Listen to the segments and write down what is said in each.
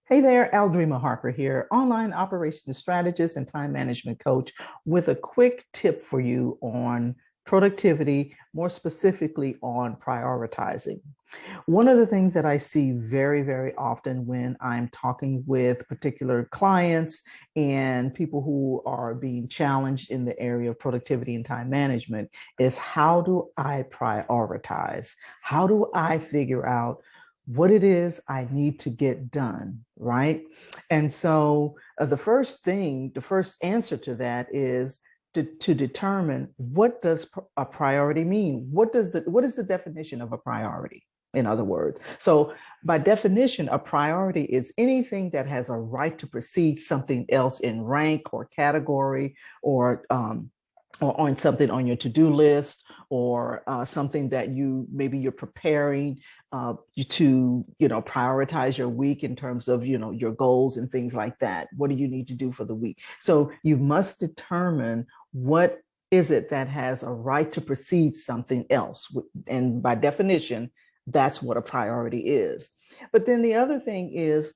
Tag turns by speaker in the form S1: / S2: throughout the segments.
S1: Hey there, Aldreama Harper here, online operations strategist and time management coach with a quick tip for you on productivity, more specifically on prioritizing. One of the things that I see very, very often when I'm talking with particular clients and people who are being challenged in the area of productivity and time management is how do I prioritize? How do I figure out what it is I need to get done, right? And so the first answer to that is to determine what does a priority mean? What is the definition of a priority? In other words, so by definition, a priority is anything that has a right to precede something else in rank or category or on something on your to-do list or something that maybe you're preparing to prioritize your week in terms of your goals and things like that. What do you need to do for the week? So you must determine what is it that has a right to precede something else, and by definition that's what a priority is. But then the other thing is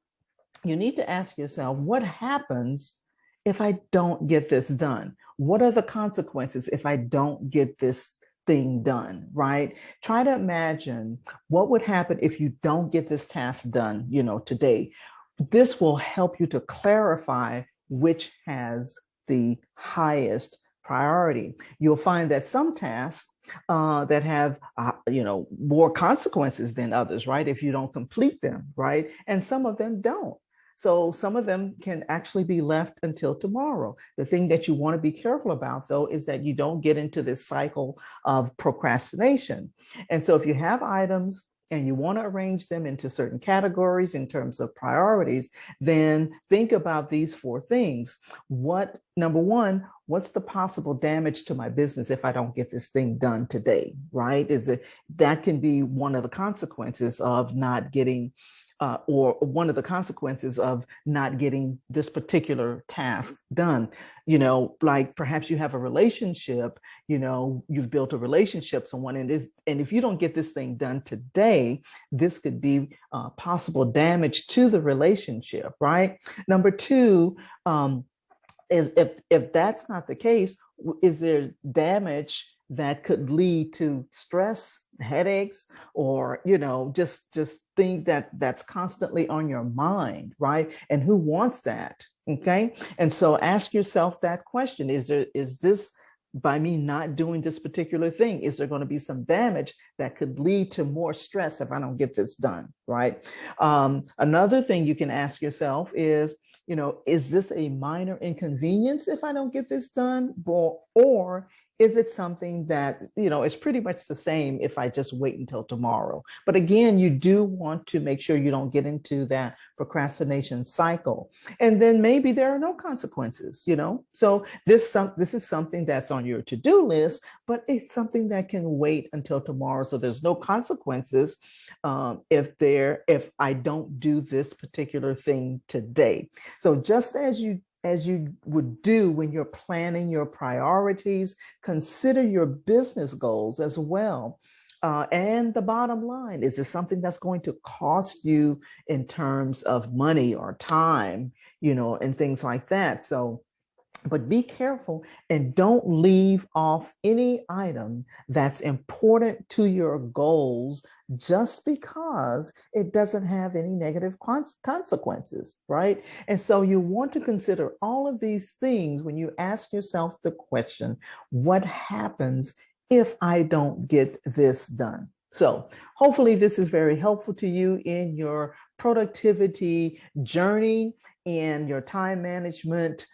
S1: you need to ask yourself, what happens if I don't get this done? What are the consequences if I don't get this thing done, right? Try to imagine what would happen if you don't get this task done, today. This will help you to clarify which has the highest priority. You'll find that some tasks that have more consequences than others, right? If you don't complete them, right? And some of them don't. So some of them can actually be left until tomorrow. The thing that you want to be careful about, though, is that you don't get into this cycle of procrastination. And so if you have items and you want to arrange them into certain categories in terms of priorities, then think about these four things. Number one, what's the possible damage to my business if I don't get this thing done today, right? That can be one of the consequences of not getting or one of the consequences of not getting this particular task done. Like perhaps you have a relationship, you've built a relationship, someone, and if you don't get this thing done today, this could be possible damage to the relationship, right? Number two, is if that's not the case, is there damage that could lead to stress, headaches, or just things that's constantly on your mind, right? And who wants that? Okay. And so ask yourself that question. Is this, by me not doing this particular thing, is there going to be some damage that could lead to more stress if I don't get this done, right? Another thing you can ask yourself is this a minor inconvenience if I don't get this done? Or is it something that, is pretty much the same if I just wait until tomorrow? But again, you do want to make sure you don't get into that procrastination cycle. And then maybe there are no consequences, So this is something that's on your to-do list, but it's something that can wait until tomorrow. So there's no consequences if I don't do this particular thing today. So just as you would do when you're planning your priorities, consider your business goals as well. And the bottom line, is this something that's going to cost you in terms of money or time, and things like that. So but be careful and don't leave off any item that's important to your goals just because it doesn't have any negative consequences, right? And so you want to consider all of these things when you ask yourself the question, what happens if I don't get this done? So hopefully this is very helpful to you in your productivity journey and your time management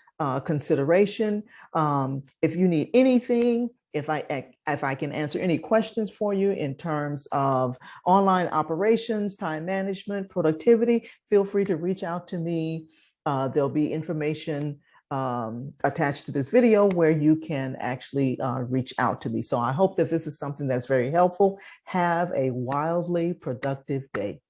S1: consideration. If you need anything, if I can answer any questions for you in terms of online operations, time management, productivity, feel free to reach out to me. There'll be information attached to this video where you can actually reach out to me. So I hope that this is something that's very helpful. Have a wildly productive day.